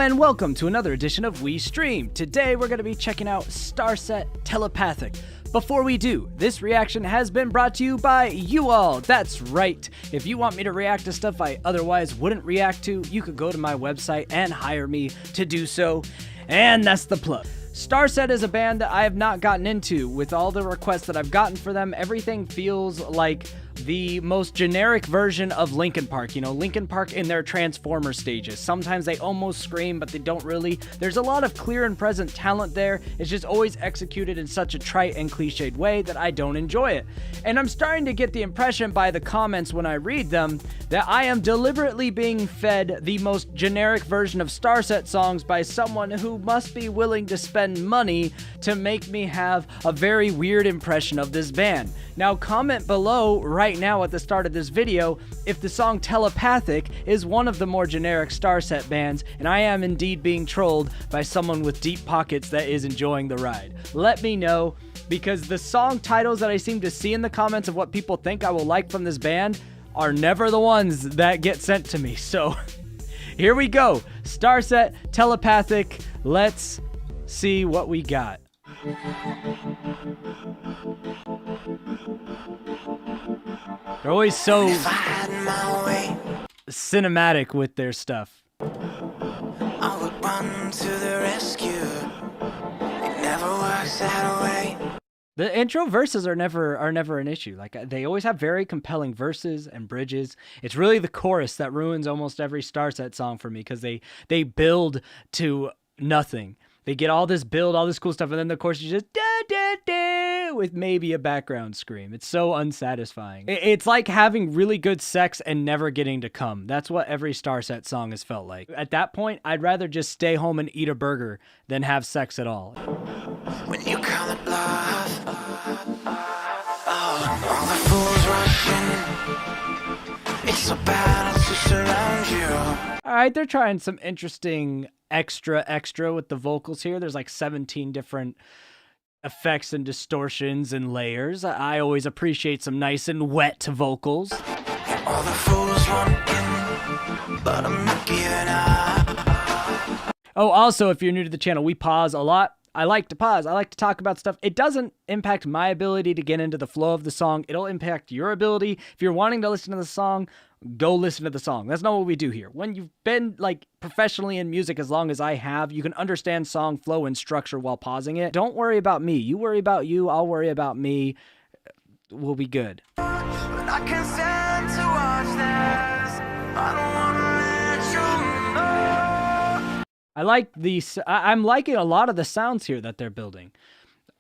and welcome to another edition of We Stream. Today we're going to be checking out Starset Telepathic. Before we do, this reaction has been brought to you by you all. That's right. If you want me to react to stuff I otherwise wouldn't react to, you could go to my website and hire me to do so. And that's the plug. Starset is a band that I have not gotten into. With all the requests that I've gotten for them, everything feels like the most generic version of Linkin Park. You know, Linkin Park in their Transformer stages. Sometimes they almost scream, but they don't really. There's a lot of clear and present talent there. It's just always executed in such a trite and cliched way that I don't enjoy it. And I'm starting to get the impression by the comments when I read them that I am deliberately being fed the most generic version of Starset songs by someone who must be willing to spend money to make me have a very weird impression of this band. Now comment below right now at the start of this video if the song Telepathic is one of the more generic Starset bands, and I am indeed being trolled by someone with deep pockets that is enjoying the ride. Let me know, because the song titles that I seem to see in the comments of what people think I will like from this band are never the ones that get sent to me. So here we go. Starset Telepathic. Let's see what we got. They're always so cinematic with their stuff. I would run to the rescue. It never works that way. The intro verses are never an issue. Like, they always have very compelling verses and bridges. It's really the chorus that ruins almost every Starset song for me, because they build to nothing. They get all this build, all this cool stuff, and then the chorus is just da da da with maybe a background scream. It's so unsatisfying. It's like having really good sex and never getting to come. That's what every Starset song has felt like. At that point, I'd rather just stay home and eat a burger than have sex at all. When you call it bluff, all the fools rushing. It's a battle to surround you. All right, they're trying some interesting extra with the vocals here. There's like 17 different effects and distortions and layers. I always appreciate some nice and wet vocals. All the fools run in, but I'm not giving up. Oh, also, if you're new to the channel, we pause a lot. I like to pause. I like to talk about stuff. It doesn't impact my ability to get into the flow of the song. It'll impact your ability. If you're wanting to listen to the song, go listen to the song. That's not what we do here. When you've been like professionally in music as long as I have, you can understand song flow and structure while pausing it. Don't worry about me. You worry about you. I'll worry about me. We'll be good. But I can't stand to watch this. I don't wanna let you know. I like these. I'm liking a lot of the sounds here that they're building.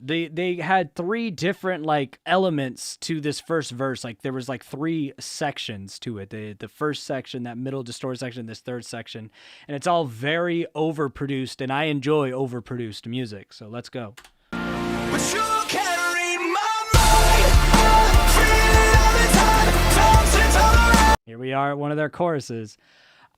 They had three different like elements to this first verse. Like there was like three sections to it. The first section, that middle distorted section, this third section, and it's all very overproduced, and I enjoy overproduced music. So let's go. But you can't read my mind. Freezing all the time. Tossing all around. Here we are at one of their choruses.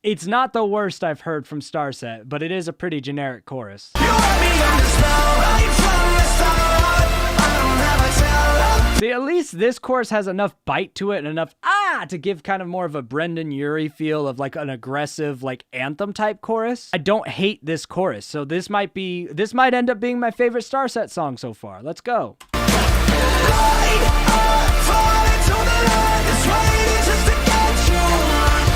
It's not the worst I've heard from Starset, but it is a pretty generic chorus. You want me on the spell right from the start. I don't have a tell. See, at least this chorus has enough bite to it and enough to give kind of more of a Brendan Urie feel of like an aggressive like anthem type chorus. I don't hate this chorus, so this might end up being my favorite Starset song so far. Let's go. Right up, fall into the line. It's waiting just to get you.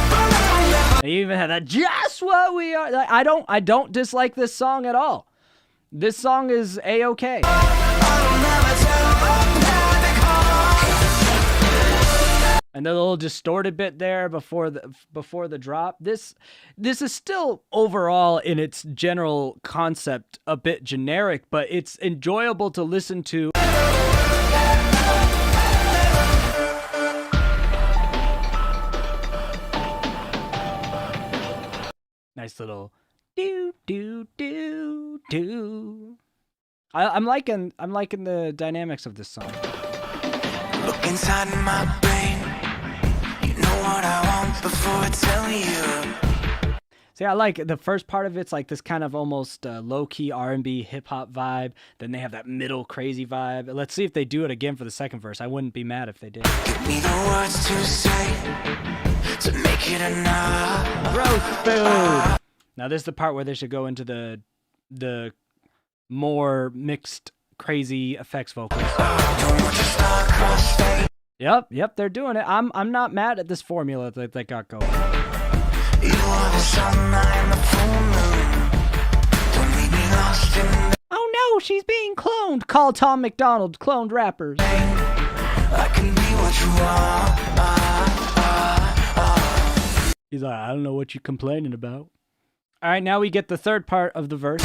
But I'll never. They even had that just what we are. Like, I don't dislike this song at all. This song is A-okay. I'll never tell. And the little distorted bit there before the drop. This is still overall in its general concept a bit generic, but it's enjoyable to listen to. Nice little do do do do. I'm liking the dynamics of this song. Look inside my brain. You know what I want before I tell you. See, I like the first part of it's like this kind of almost low-key R&B hip-hop vibe. Then they have that middle crazy vibe. Let's see if they do it again for the second verse. I wouldn't be mad if they did. Give me the words to say to make it enough. Growth food. Now this is the part where they should go into the more mixed, crazy effects vocals. Yep, they're doing it. I'm not mad at this formula that they got going. Oh no, she's being cloned. Call Tom McDonald, cloned rappers. I can be what you are. He's like, I don't know what you're complaining about. All right, now we get the third part of the verse.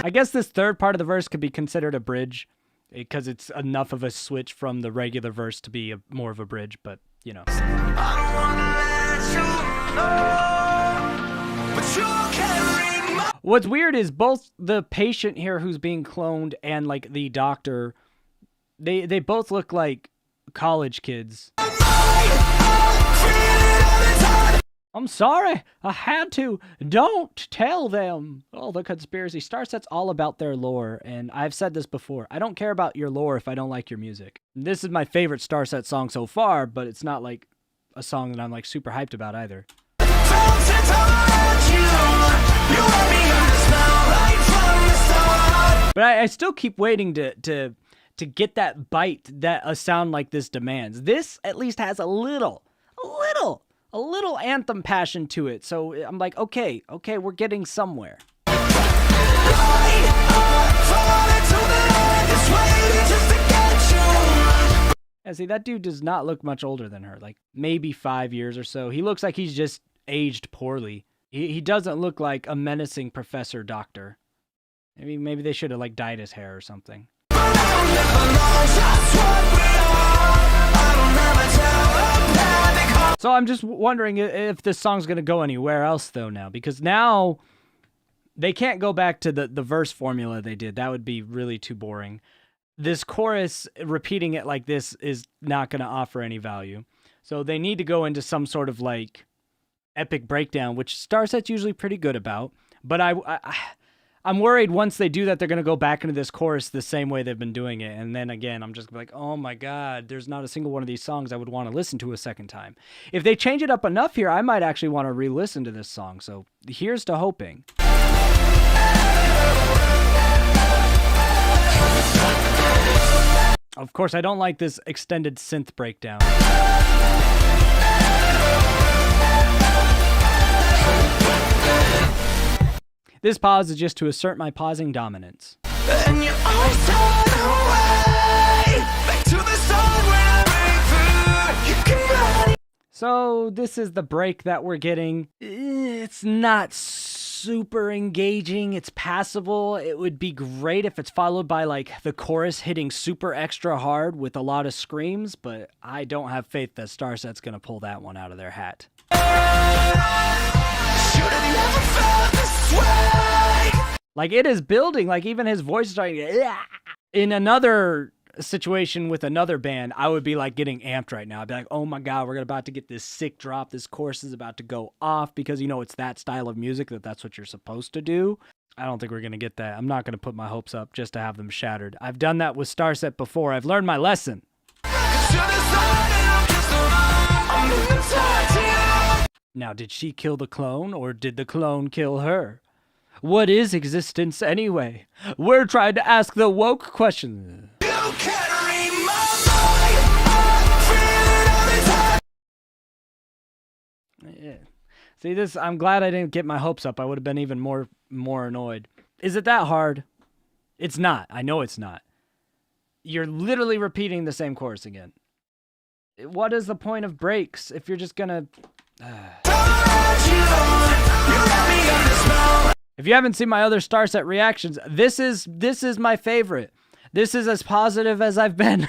I guess this third part of the verse could be considered a bridge because it's enough of a switch from the regular verse to be more of a bridge, but you know. What's weird is both the patient here who's being cloned and like the doctor, they both look like college kids. I'm sorry, I had to. Don't tell them. Oh, the conspiracy. Starset's all about their lore, and I've said this before. I don't care about your lore if I don't like your music. This is my favorite Starset song so far, but it's not like a song that I'm like super hyped about either. But I still keep waiting to get that bite that a sound like this demands. This at least has a little anthem passion to it. So I'm like, okay, we're getting somewhere. Yeah, see, that dude does not look much older than her, like maybe 5 years or so. He looks like he's just aged poorly. He doesn't look like a menacing professor doctor. Maybe they should have like dyed his hair or something. So I'm just wondering if this song's going to go anywhere else, though, now. Because now they can't go back to the verse formula they did. That would be really too boring. This chorus, repeating it like this, is not going to offer any value. So they need to go into some sort of, like, epic breakdown, which Starset's usually pretty good about. But I'm worried once they do that, they're going to go back into this chorus the same way they've been doing it. And then again, I'm just like, oh my God, there's not a single one of these songs I would want to listen to a second time. If they change it up enough here, I might actually want to re-listen to this song. So here's to hoping. Of course, I don't like this extended synth breakdown. This pause is just to assert my pausing dominance. And you always turn away, back to the song when I break through. You can run. So this is the break that we're getting. It's not super engaging. It's passable. It would be great if it's followed by like the chorus hitting super extra hard with a lot of screams, but I don't have faith that Starset's gonna pull that one out of their hat. Like, it is building. Like, even his voice is starting to... In another situation with another band, I would be, like, getting amped right now. I'd be like, oh, my God, we're about to get this sick drop. This chorus is about to go off because, you know, it's that style of music that's what you're supposed to do. I don't think we're going to get that. I'm not going to put my hopes up just to have them shattered. I've done that with Starset before. I've learned my lesson. Now, did she kill the clone, or did the clone kill her? What is existence anyway? We're trying to ask the woke question. You can read my mind. Yeah. See this? I'm glad I didn't get my hopes up. I would have been even more annoyed. Is it that hard? It's not. I know it's not. You're literally repeating the same chorus again. What is the point of breaks if you're just gonna... If you haven't seen my other Starset reactions, this is my favorite. This is as positive as I've been.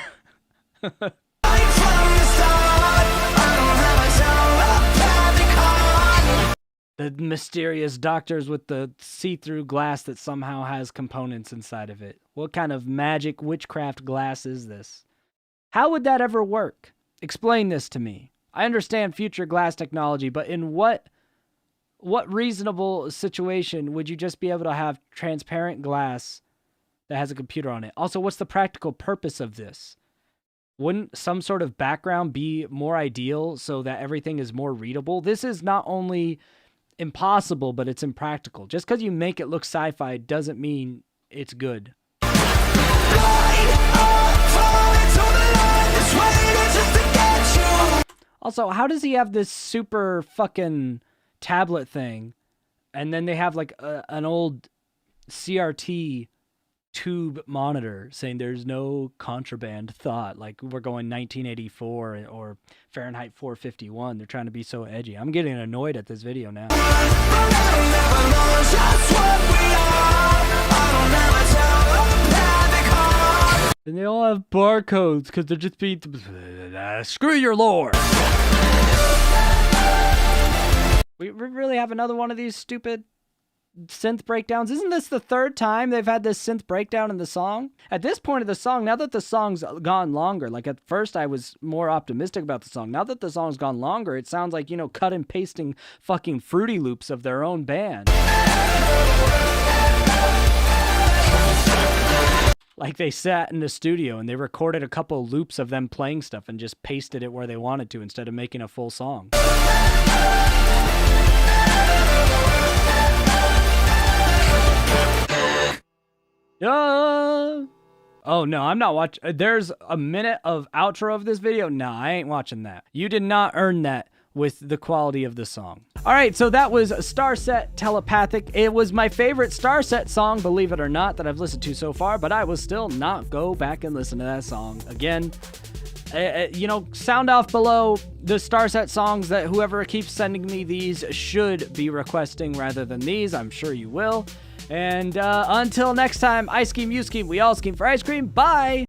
The mysterious doctors with the see-through glass that somehow has components inside of it. What kind of magic witchcraft glass is this? How would that ever work? Explain this to me. I understand future glass technology, but in what reasonable situation would you just be able to have transparent glass that has a computer on it? Also, what's the practical purpose of this? Wouldn't some sort of background be more ideal so that everything is more readable? This is not only impossible, but it's impractical. Just because you make it look sci-fi doesn't mean it's good. Also, how does he have this super fucking tablet thing, and then they have like an old CRT tube monitor saying there's no contraband thought, like we're going 1984 or Fahrenheit 451. They're trying to be so edgy. I'm getting annoyed at this video now. And they all have barcodes because they're just being screw your lore. We really have another one of these stupid synth breakdowns. Isn't this the third time they've had this synth breakdown in the song? At this point of the song, now that the song's gone longer, like at first I was more optimistic about the song. Now that the song's gone longer, it sounds like, you know, cut and pasting fucking Fruity Loops of their own band. Like they sat in the studio and they recorded a couple loops of them playing stuff and just pasted it where they wanted to instead of making a full song. Oh no, I'm not watching. There's a minute of outro of this video. Nah, I ain't watching that. You did not earn that with the quality of the song. All right, so that was Starset Telepathic. It was my favorite Starset song, believe it or not, that I've listened to so far, but I will still not go back and listen to that song again. You know, sound off below the Starset songs that whoever keeps sending me these should be requesting rather than these. I'm sure you will. And until next time, I scheme, you scheme, we all scheme for ice cream. Bye!